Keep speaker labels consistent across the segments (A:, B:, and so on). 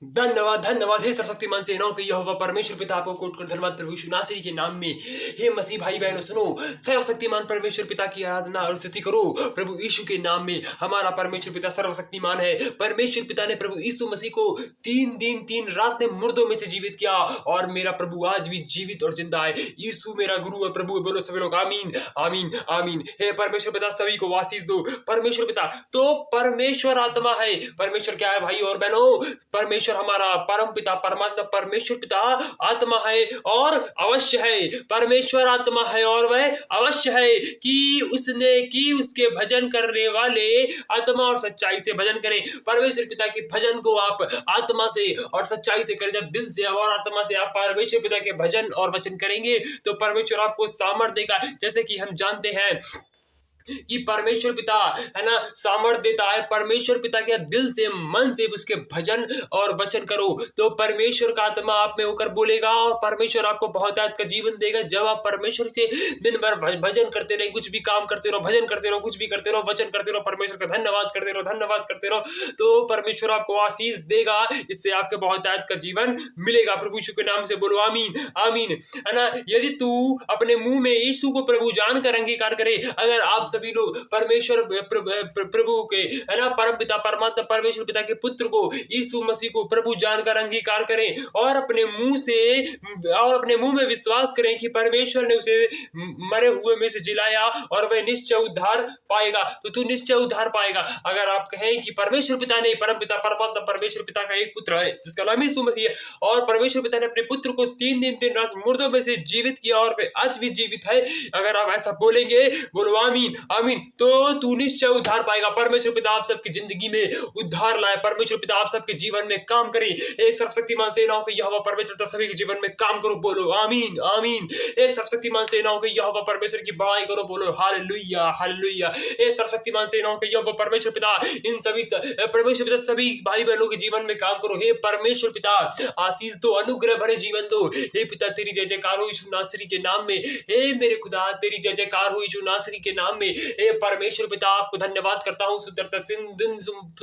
A: धन्यवाद धन्यवाद हे सर्वशक्तिमान सेनाओं के यहोवा परमेश्वर पिता आपको कोट कर धन्यवाद प्रभु यीशु नासरी के नाम में। हे मसीह भाई बहनों सुनो, सर्वशक्तिमान परमेश्वर पिता की आराधना और स्तुति करो प्रभु यीशु के नाम में। हमारा परमेश्वर पिता सर्वशक्तिमान है। परमेश्वर पिता ने प्रभु यीशु मसीह को 3 दिन 3 रात ने मुर्दों में से जीवित किया और मेरा प्रभु आज भी जीवित और जिंदा है। यीशु मेरा गुरु है प्रभु। बोलो सभी लोग आमीन आमीन आमीन। हे परमेश्वर पिता सभी को आशीष दो। परमेश्वर पिता तो परमेश्वर आत्मा है। परमेश्वर क्या है भाई और बहनों? परमेश्वर हमारा परम पिता परमात्मा परमेश्वर पिता आत्मा है और अवश्य है। परमेश्वर आत्मा है और वह अवश्य है कि उसके भजन करने वाले आत्मा और सच्चाई से भजन करें। परमेश्वर पिता के भजन को आप आत्मा से और सच्चाई से करें। जब दिल से और आत्मा से आप परमेश्वर पिता के भजन और वचन करेंगे तो परमेश्वर आपको सामर्थ्य देगा। जैसे कि हम जानते हैं कि परमेश्वर पिता है ना सामर्थ्य देता है। परमेश्वर पिता के दिल से मन से उसके भजन और वचन करो तो परमेश्वर का आत्मा आप में होकर बोलेगा और परमेश्वर आपको बहुत का जीवन देगा। जब आप परमेश्वर से दिन भर भजन करते रहे, कुछ भी काम करते रहो, भजन करते रहो, कुछ भी करते रहो, वचन करते रहो, परमेश्वर का धन्यवाद करते रहो तो परमेश्वर आपको आशीष देगा। इससे आपके बहुत का जीवन मिलेगा। प्रभु यीशु के नाम से बोलो आमीन आमीन, है ना। यदि तू अपने मुंह में यीशु को प्रभु जानकर अंगीकार करे, अगर आप सभी लोग परमेश्वर प्रभु के है ना परम पिता परमात्मा परमेश्वर पिता के पुत्र को यीशु मसीह को प्रभु जानकर अंगीकार करें और अपने मुंह में विश्वास करें कि परमेश्वर ने उसे मरे हुए में से जिलाया और वह निश्चय उद्धार पाएगा, तो तू निश्चय उद्धार पाएगा। अगर आप कहें कि परमेश्वर पिता ने परम पिता परमात्मा परमेश्वर पिता का एक पुत्र है जिसका नाम यीशु मसीह है और परमेश्वर पिता ने अपने पुत्र को 3 दिन 3 रात मुर्दों में से जीवित किया और वह आज भी जीवित है, अगर आप ऐसा बोलेंगे बोलो आमीन आमीन, तो तू निश्चय उद्धार पाएगा। परमेश्वर पिता आप सबकी जिंदगी में उद्धार लाए। परमेश्वर पिता आप सबके जीवन में काम करे। एक सर्वशक्तिमान सेनाओं के यहोवा परमेश्वर पिता सभी के जीवन में काम करो, बोलो आमीन आमीन। एक सर्वशक्तिमान सेनाओं के यहोवा परमेश्वर की बड़ाई करो, बोलो हालेलुया हालेलुया। एक सर्वशक्तिमान सेनाओं के यहोवा परमेश्वर पिता इन सभी परमेश्वर पिता सभी भाई बहनों के जीवन में काम करो। हे परमेश्वर पिता आशीष दो, अनुग्रह भरे जीवन दो। हे पिता तेरी जय जयकार हो यीशु नासरी के नाम में। हे मेरे खुदा तेरी जय जयकार हो यीशु नासरी के नाम में। हे परमेश्वर पिता आपको धन्यवाद करता हूँ सुंदरता दिन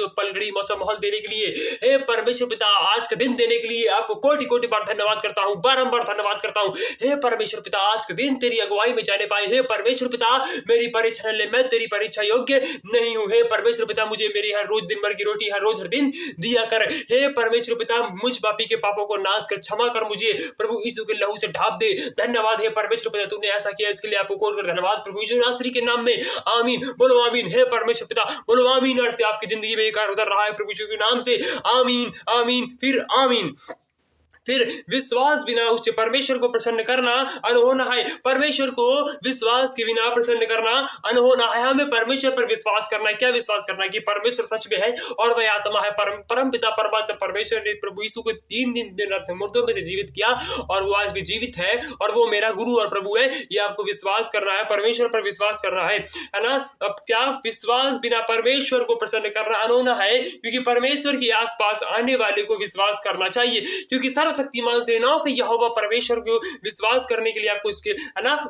A: पलगड़ी मौसम माहौल देने के लिए। हे परमेश्वर पिता आज का दिन देने के लिए आपको कोटि कोटि बार धन्यवाद करता हूँ, बारंबार धन्यवाद करता हूँ। हे परमेश्वर पिता आज के दिन तेरी अगुवाई में जाने पाए। हे परमेश्वर पिता मेरी परीक्षा न ले, मैं तेरी परीक्षा योग्य नहीं हूँ। हे परमेश्वर पिता मुझे मेरी हर रोज दिन भर की रोटी हर रोज हर दिन दिया कर। हे परमेश्वर पिता मुझ पापी के पापों को नाश कर क्षमा कर, मुझे प्रभु यीशु के लहू से ढाप दे। धन्यवाद हे परमेश्वर पिता तूने ऐसा किया, इसके लिए आपको कोट कर धन्यवाद प्रभु यीशु नासरी के नाम में आमीन। बोलो आमीन। हे परमेश्वर पिता बोलो आमीन। और से आपकी जिंदगी में एक कार्य उतर रहा है प्रभु यीशु के नाम से आमीन आमीन फिर आमीन। फिर विश्वास बिना उससे परमेश्वर को प्रसन्न करना अनहोना है। परमेश्वर को विश्वास के बिना प्रसन्न करना अनहोना है। हमें परमेश्वर पर विश्वास करना है। क्या विश्वास करना है? कि परमेश्वर सच में है और वह आत्मा है। परम पिता परमात्मा परमेश्वर ने प्रभु यीशु को 3 दिन रात मुर्दों में से जीवित किया और वो आज भी जीवित है और वो मेरा गुरु और प्रभु है। ये आपको विश्वास करना है, परमेश्वर पर विश्वास करना है ना। अब क्या विश्वास बिना परमेश्वर को प्रसन्न करना अनहोना है, क्योंकि परमेश्वर के आसपास आने वाले को विश्वास करना चाहिए। क्योंकि शक्तिमान सेनाओं के यहोवा परमेश्वर को विश्वास करने के लिए आपको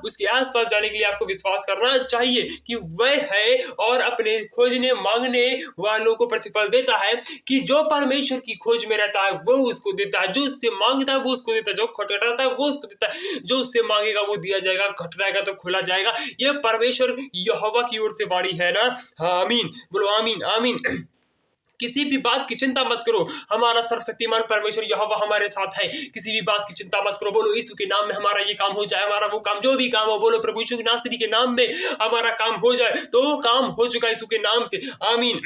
A: उसके आसपास जाने के लिए आपको विश्वास करना चाहिए कि वह है और अपने खोजने मांगने वालों को प्रतिफल देता है। कि जो परमेश्वर की खोज में रहता है वो उसको देता है, जो उससे मांगता है वो उसको देता है, जो खटखटाता है वो उसको देता है, जो उससे मांगेगा वो दिया जाएगा, खटखटाएगा तो खोला जाएगा। ये परमेश्वर यहोवा की ओर से वाणी है ना। हाँ आमीन, बोलो आमीन आमीन। किसी भी बात की चिंता मत करो, हमारा सर्वशक्तिमान परमेश्वर यहोवा हमारे साथ है। किसी भी बात की चिंता मत करो, बोलो यीशु के नाम में हमारा ये काम हो जाए, हमारा वो काम जो भी काम हो, बोलो प्रभु यीशु नासरी के नाम में हमारा काम हो जाए। तो काम हो चुका यीशु के नाम से आमीन।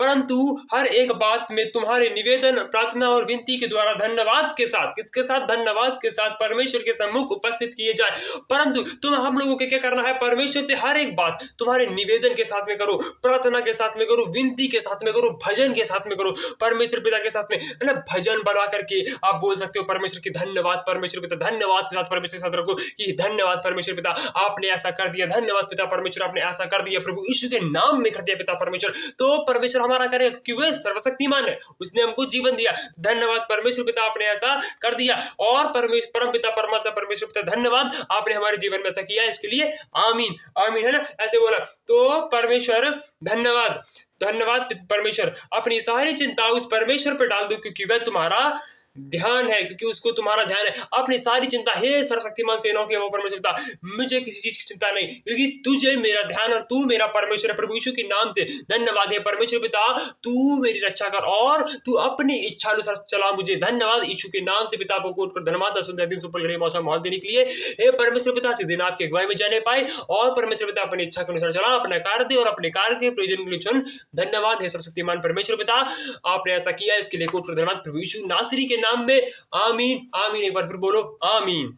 A: परंतु हर एक बात में तुम्हारे निवेदन प्रार्थना और विनती के द्वारा धन्यवाद के साथ, किसके साथ? धन्यवाद के साथ परमेश्वर के सम्मुख उपस्थित किए जाए। परंतु हम लोगों को क्या करना है? परमेश्वर से हर एक बात तुम्हारे निवेदन के साथ में करो, प्रार्थना के साथ में करो, विनती के साथ में करो, भजन के साथ में करो, परमेश्वर पिता के साथ में है ना। भजन बना करके आप बोल सकते हो परमेश्वर की धन्यवाद परमेश्वर पिता, धन्यवाद के साथ परमेश्वर के साथ रखो कि धन्यवाद परमेश्वर पिता आपने ऐसा कर दिया, धन्यवाद पिता परमेश्वर आपने ऐसा कर दिया, प्रभु यीशु के नाम में कर दिया पिता परमेश्वर। तो परमेश्वर हमारा करेगा, क्योंकि वह सर्वशक्तिमान है, उसने हमको जीवन दिया। धन्यवाद परमेश्वर पिता, आपने ऐसा कर दिया। और परमेश्वर परम पिता परमात्मा परमेश्वर पिता, धन्यवाद, आपने हमारे जीवन में ऐसा किया, इसके लिए आमीन आमीन, है ना, ऐसे बोला। तो परमेश्वर धन्यवाद, धन्यवाद परमेश्वर, अपनी सारी चिंता उस परमेश्वर पर डाल दो, क्योंकि वह तुम्हारा ध्यान है, क्योंकि उसको तुम्हारा ध्यान है। अपनी सारी चिंता, हे सर्वशक्तिमान सेनाओं के वो परमेश्वर पिता, मुझे किसी चीज की चिंता नहीं, क्योंकि तुझे मेरा ध्यान और तू मेरा परमेश्वर है। प्रभु यीशु के नाम से धन्यवाद है परमेश्वर पिता, तू मेरी रक्षा कर और तू अपनी इच्छा अनुसार चला मुझे। धन्यवाद यीशु के नाम से पिता को कोट कर धन्यवाद, सुंदर दिन सुपर घड़ी मौसम माहौल देने के लिए। हे परमेश्वर पिता, दिन आपके अगुवाई में जाने पाए और परमेश्वर पिता अपनी इच्छा के अनुसार चला, अपना कार्य दे और अपने कार्य के प्रयोजन के लिए चुन। धन्यवाद है सर्वशक्तिमान परमेश्वर पिता, आपने ऐसा किया, इसके लिए कोट कर धन्यवाद प्रभु यीशु नासरी के नाम में। आमीन आमीन, एक बार फिर बोलो आमीन।